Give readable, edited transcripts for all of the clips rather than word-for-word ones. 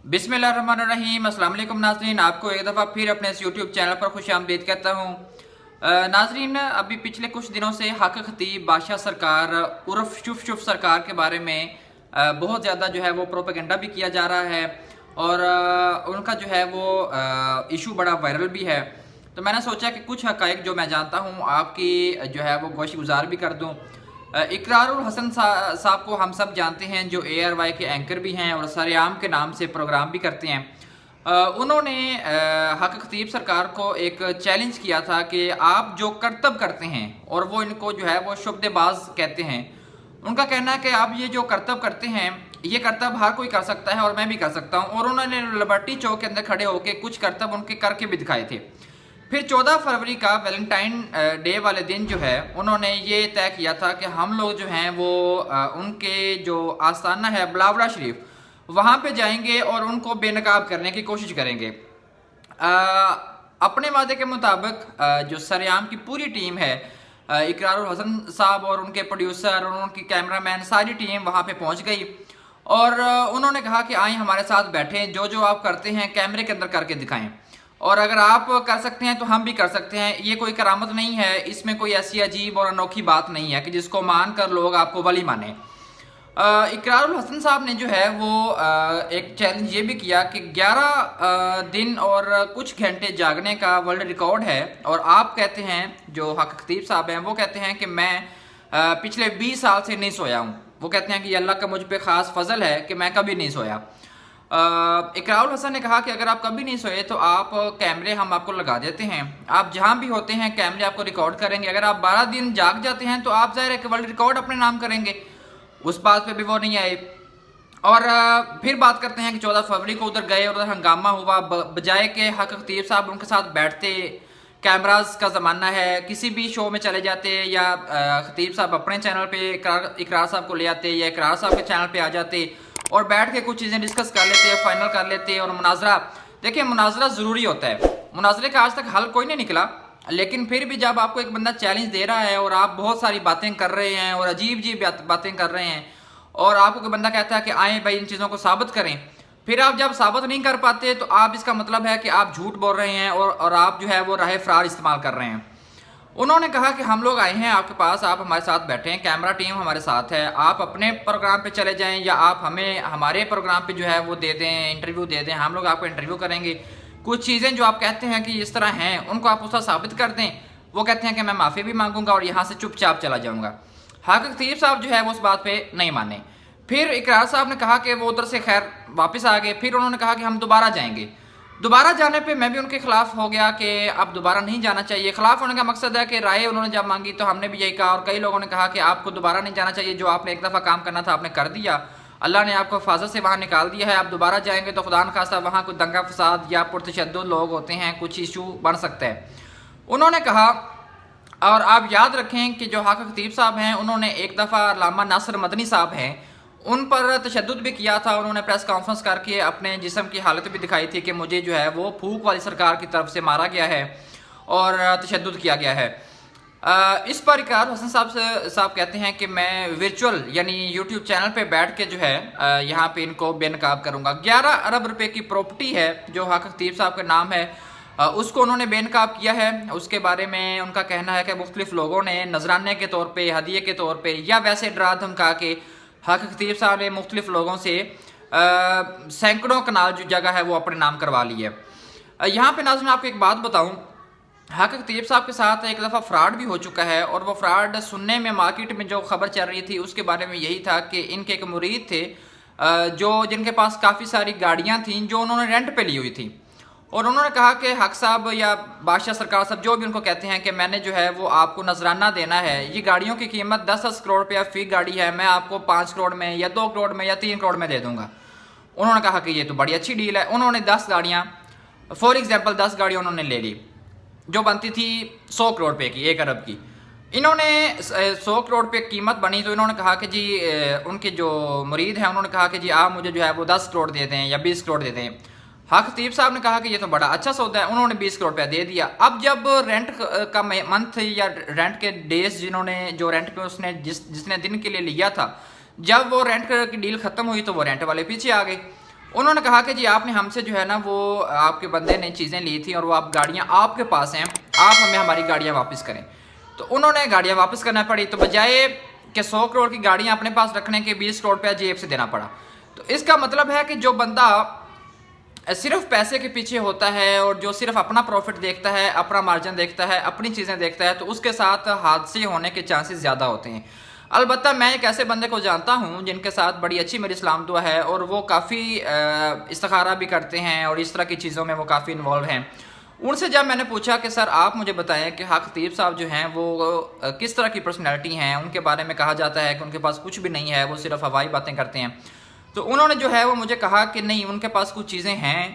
बिस्मिल्लाहिर्रहमानिर्रहीम। अस्सलाम वालेकुम नाज़रीन, आपको एक दफ़ा फिर अपने इस यूट्यूब चैनल पर खुश आमदीद कहता हूँ। नाज़रीन, अभी पिछले कुछ दिनों से हक खतीब बादशाह सरकार उर्फ शुफ सरकार के बारे में बहुत ज़्यादा जो है वो प्रोपेगेंडा भी किया जा रहा है और उनका जो है वो इशू बड़ा वायरल भी है। तो मैंने सोचा कि कुछ हक़ाइक़ जो मैं जानता हूँ आपकी जो है वो गोश गुजार भी कर दूँ। इकरारुल हसन साहब को हम सब जानते हैं, जो ARY के एंकर भी हैं और सरेआम के नाम से प्रोग्राम भी करते हैं। उन्होंने हक खतीब सरकार को एक चैलेंज किया था कि आप जो करतब करते हैं, और वो इनको जो है वो शुबदेबाज कहते हैं। उनका कहना है कि आप ये जो करतब करते हैं, ये करतब हर कोई कर सकता है और मैं भी कर सकता हूँ। और उन्होंने लिबर्टी चौक के अंदर खड़े होकर कुछ करतब उनके करके भी दिखाए थे। फिर 14 फरवरी का वैलेंटाइन डे वाले दिन जो है उन्होंने ये तय किया था कि हम लोग जो हैं वो उनके जो आस्थाना है बिलावड़ा शरीफ, वहाँ पे जाएंगे और उनको बेनकाब करने की कोशिश करेंगे। अपने वादे के मुताबिक जो सरेआम की पूरी टीम है, इकरारुल हसन साहब और उनके प्रोड्यूसर और उनकी कैमरामैन, सारी टीम वहाँ पे पहुँच गई और उन्होंने कहा कि आए हमारे साथ बैठें, जो जो आप करते हैं कैमरे के अंदर करके दिखाएं, और अगर आप कर सकते हैं तो हम भी कर सकते हैं। ये कोई करामत नहीं है, इसमें कोई ऐसी अजीब और अनोखी बात नहीं है कि जिसको मान कर लोग आपको वली माने। इकरारुल हसन साहब ने जो है वो एक चैलेंज ये भी किया कि 11 दिन और कुछ घंटे जागने का वर्ल्ड रिकॉर्ड है, और आप कहते हैं, जो हक खतीब साहब हैं वो कहते हैं कि मैं पिछले 20 साल से नहीं सोया हूँ। वो कहते हैं कि अल्लाह का मुझ पर ख़ास फजल है कि मैं कभी नहीं सोया। इकरारुल हसन ने कहा कि अगर आप कभी नहीं सोए तो आप कैमरे हम आपको लगा देते हैं, आप जहां भी होते हैं कैमरे आपको रिकॉर्ड करेंगे। अगर आप 12 दिन जाग जाते हैं तो आप ज़ाहिर है कि वर्ल्ड रिकॉर्ड अपने नाम करेंगे। उस बात पे भी वो नहीं आए। और फिर बात करते हैं कि 14 फरवरी को उधर गए और उधर हंगामा हुआ। बजाय के हक खतीब साहब उनके साथ बैठते, कैमराज का ज़माना है, किसी भी शो में चले जाते, या खतीब साहब अपने चैनल पे इकरार साहब को ले आते या इकरार साहब के चैनल पे आ जाते और बैठ के कुछ चीज़ें डिस्कस कर लेते, फाइनल कर लेते। और मुनाजरा, देखिए मुनाजरा ज़रूरी होता है। मुनाजरे का आज तक हल कोई नहीं निकला, लेकिन फिर भी जब आपको एक बंदा चैलेंज दे रहा है और आप बहुत सारी बातें कर रहे हैं और अजीब अजीब बातें कर रहे हैं, और आपको कोई बंदा कहता है कि आए भाई इन चीज़ों को साबित करें, फिर आप जब साबित नहीं कर पाते तो आप इसका मतलब है कि आप झूठ बोल रहे हैं और आप जो है वो राह फरार इस्तेमाल कर रहे हैं। उन्होंने कहा कि हम लोग आए हैं आपके पास, आप हमारे साथ बैठे हैं, कैमरा टीम हमारे साथ है, आप अपने प्रोग्राम पे चले जाएं या आप हमें हमारे प्रोग्राम पे जो है वो दे दें, इंटरव्यू दे दें, हम लोग आपको इंटरव्यू करेंगे। कुछ चीज़ें जो आप कहते हैं कि इस तरह हैं उनको आप उसका साबित कर दें। वो कहते हैं कि मैं माफ़ी भी मांगूंगा और यहाँ से चुपचाप चला जाऊँगा। हक खतीब साहब जो है वो उस बात पर नहीं माने। फिर इकरार साहब ने कहा कि वो उधर से खैर वापस आ गए। फिर उन्होंने कहा कि हम दोबारा जाएंगे। दोबारा जाने पे मैं भी उनके खिलाफ हो गया कि अब दोबारा नहीं जाना चाहिए। खिलाफ होने का मकसद है कि राय उन्होंने जब मांगी तो हमने भी यही कहा, और कई लोगों ने कहा कि आपको दोबारा नहीं जाना चाहिए, जो आपने एक दफ़ा काम करना था आपने कर दिया, अल्लाह ने आपको हिफाजत से वहाँ निकाल दिया है, आप दोबारा जाएंगे तो खुदा न खास्ता वहाँ कोई दंगा फसाद या पुरतशद्दुद लोग होते हैं, कुछ इशू बन सकता है। उन्होंने कहा, और आप याद रखें कि जो हक खतीब साहब हैं उन्होंने एक दफ़ा अल्लामा नासिर मदनी साहब हैं उन पर तशद्दुद भी किया था। उन्होंने प्रेस कॉन्फ्रेंस करके अपने जिस्म की हालत भी दिखाई थी कि मुझे जो है वो फूक वाली सरकार की तरफ से मारा गया है और तशद्दुद किया गया है। इस पर इकरार हसन साहब कहते हैं कि मैं वर्चुअल यानी यूट्यूब चैनल पे बैठ के जो है यहाँ पे इनको बेनकाब करूँगा। 11 अरब रुपए की प्रॉपर्टी है जो हक खतीब साहब के नाम है, उसको उन्होंने बेनकाब किया है। उसके बारे में उनका कहना है कि मुख्तलिफ लोगों ने नजराने के तौर पर, हदिये के तौर पर, या वैसे डरा धमका के हक खतीब साहब ने मुख्तलिफ लोगों से सैकड़ों कनाल जो जगह है वो अपने नाम करवा ली है। यहाँ पे नाज़रीन आपको एक बात बताऊँ, हक खतीब साहब के साथ एक दफ़ा फ्रॉड भी हो चुका है, और वो फ्रॉड सुनने में मार्केट में जो खबर चल रही थी उसके बारे में यही था कि इनके एक मुरीद थे जिनके पास काफ़ी सारी गाड़ियाँ थीं जो उन्होंने रेंट पे ली हुई थी, और उन्होंने कहा कि हक साहब या बादशाह सरकार साहब जो भी उनको कहते हैं कि मैंने जो है वो आपको नजराना देना है, ये गाड़ियों की कीमत 10-10 करोड़ रुपया फी गाड़ी है, मैं आपको 5 करोड़ में या 2 करोड़ में या 3 करोड़ में दे दूंगा। उन्होंने कहा कि ये तो बड़ी अच्छी डील है। उन्होंने 10 गाड़ियाँ, फॉर एग्जाम्पल 10 गाड़ियाँ उन्होंने ले ली जो बनती थी 100 करोड़ रुपये की, 1 अरब की। इन्होंने 100 करोड़ रुपये कीमत बनी तो इन्होंने कहा कि जी उनके जो मुरीद हैं उन्होंने कहा कि जी आप मुझे जो है वो 10 करोड़ दे दें या 20 करोड़ दे दें। हक खतीब साहब ने कहा कि ये तो बड़ा अच्छा सौदा है, उन्होंने 20 करोड़ रुपया दे दिया। अब जब रेंट का मंथ या रेंट के डेज जिन्होंने जो रेंट पे उसने जिसने दिन के लिए लिया था, जब वो रेंट की डील ख़त्म हुई तो वो रेंट वाले पीछे आ गए। انہوں نے کہا کہ جی آپ نے ہم سے جو ہے نا وہ آپ کے بندے نے چیزیں لی تھیں اور وہ آپ گاڑیاں آپ کے پاس ہیں، آپ ہمیں ہماری گاڑیاں واپس کریں۔ تو انہوں نے گاڑیاں واپس کرنا پڑی، تو بجائے کہ 100 کروڑ کی گاڑیاں اپنے پاس رکھنے کے 20 کروڑ روپیہ جیب سے دینا پڑا۔ تو اس کا مطلب ہے کہ جو بندہ صرف پیسے کے پیچھے ہوتا ہے اور جو صرف اپنا پروفٹ دیکھتا ہے، اپنا مارجن دیکھتا ہے، اپنی چیزیں دیکھتا ہے، تو اس کے ساتھ حادثے ہونے کے چانسز زیادہ ہوتے ہیں۔ البتہ میں ایک ایسے بندے کو جانتا ہوں جن کے ساتھ بڑی اچھی میری اسلام دعا ہے، اور وہ کافی استخارہ بھی کرتے ہیں اور اس طرح کی چیزوں میں وہ کافی انوالو ہیں۔ ان سے جب میں نے پوچھا کہ سر آپ مجھے بتائیں کہ حق خطیب صاحب جو ہیں وہ کس طرح کی پرسنالٹی ہیں، ان کے بارے میں کہا جاتا ہے کہ ان کے پاس کچھ بھی نہیں ہے، وہ صرف ہوائی باتیں کرتے ہیں، تو انہوں نے جو ہے وہ مجھے کہا کہ نہیں، ان کے پاس کچھ چیزیں ہیں،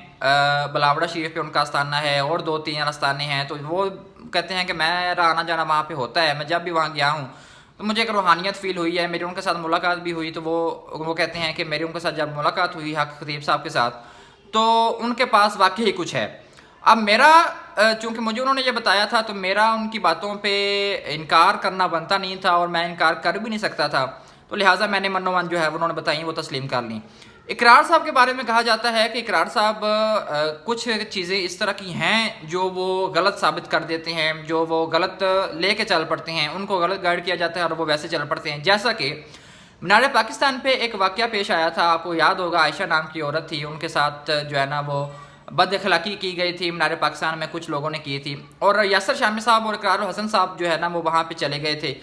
بلاوڑا شریف پہ ان کا آستانہ ہے اور 2-3 آستانے ہیں، تو وہ کہتے ہیں کہ میرا آنا جانا وہاں پہ ہوتا ہے، میں جب بھی وہاں گیا ہوں تو مجھے ایک روحانیت فیل ہوئی ہے، میری ان کے ساتھ ملاقات بھی ہوئی، تو وہ کہتے ہیں کہ میری ان کے ساتھ جب ملاقات ہوئی حق خطیب صاحب کے ساتھ، تو ان کے پاس واقعی کچھ ہے۔ اب میرا چونکہ مجھے انہوں نے یہ بتایا تھا، تو میرا ان کی باتوں پہ انکار کرنا بنتا نہیں تھا اور میں انکار کر بھی نہیں سکتا تھا، تو لہٰذا میں نے من و من جو ہے انہوں نے بتائیں وہ تسلیم کر لیں۔ اقرار صاحب کے بارے میں کہا جاتا ہے کہ اقرار صاحب کچھ چیزیں اس طرح کی ہیں جو وہ غلط ثابت کر دیتے ہیں، جو وہ غلط لے کے چل پڑتے ہیں، ان کو غلط گائیڈ کیا جاتا ہے اور وہ ویسے چل پڑتے ہیں۔ جیسا کہ مینار پاکستان پہ ایک واقعہ پیش آیا تھا، آپ کو یاد ہوگا، عائشہ نام کی عورت تھی، ان کے ساتھ جو ہے نا وہ بد اخلاقی کی گئی تھی، مینار پاکستان میں کچھ لوگوں نے کی تھی، اور یاسر شامی صاحب اور اقرار الحسن صاحب جو ہے نا وہ وہاں پہ چلے گئے تھے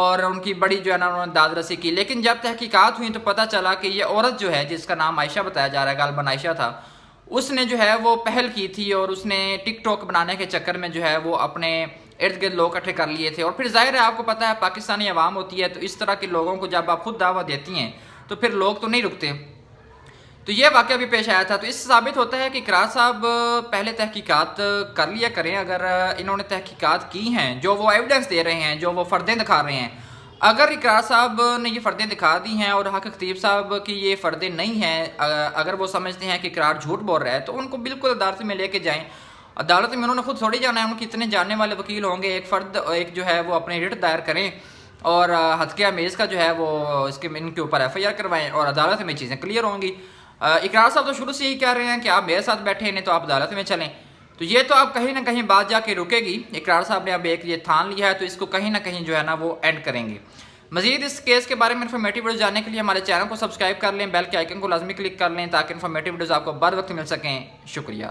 اور ان کی بڑی جو ہے نا انہوں نے داد رسی کی، لیکن جب تحقیقات ہوئی تو پتہ چلا کہ یہ عورت جو ہے جس کا نام عائشہ بتایا جا رہا ہے، غالباً عائشہ تھا، اس نے جو ہے وہ پہل کی تھی اور اس نے ٹک ٹاک بنانے کے چکر میں جو ہے وہ اپنے ارد گرد لوگ اکٹھے کر لیے تھے، اور پھر ظاہر ہے آپ کو پتہ ہے پاکستانی عوام ہوتی ہے، تو اس طرح کے لوگوں کو جب آپ خود دعوت دیتی ہیں تو پھر لوگ تو نہیں رکتے، تو یہ واقعہ بھی پیش آیا تھا۔ تو اس سے ثابت ہوتا ہے کہ اقرار صاحب پہلے تحقیقات کر لیا کریں، اگر انہوں نے تحقیقات کی ہیں، جو وہ ایویڈنس دے رہے ہیں، جو وہ فردیں دکھا رہے ہیں، اگر اقرار صاحب نے یہ فردیں دکھا دی ہیں اور حق خطیب صاحب کی یہ فردیں نہیں ہیں، اگر وہ سمجھتے ہیں کہ اقرار جھوٹ بول رہا ہے، تو ان کو بالکل عدالت میں لے کے جائیں۔ عدالت میں انہوں نے خود تھوڑی جانا ہے، ان کے اتنے جاننے والے وکیل ہوں گے، ایک جو ہے وہ اپنی رٹ دائر کریں اور ہتھیہ میز کا جو ہے وہ ان کے اوپر ایف آئی آر کروائیں اور عدالت میں چیزیں کلیئر ہوں گی۔ اقرار صاحب تو شروع سے ہی کہہ رہے ہیں کہ آپ میرے ساتھ بیٹھے ہیں تو آپ عدالت میں چلیں، تو یہ تو آپ کہیں نہ کہیں بات جا کے رکے گی۔ اقرار صاحب نے اب ایک یہ تھان لیا ہے تو اس کو کہیں نہ کہیں جو ہے نا وہ اینڈ کریں گے۔ مزید اس کیس کے بارے میں انفارمیٹیو ویڈیوز جاننے کے لیے ہمارے چینل کو سبسکرائب کر لیں، بیل کے آئیکن کو لازمی کلک کر لیں تاکہ انفارمیٹیو ویڈیوز آپ کو بر وقت مل سکیں۔ شکریہ۔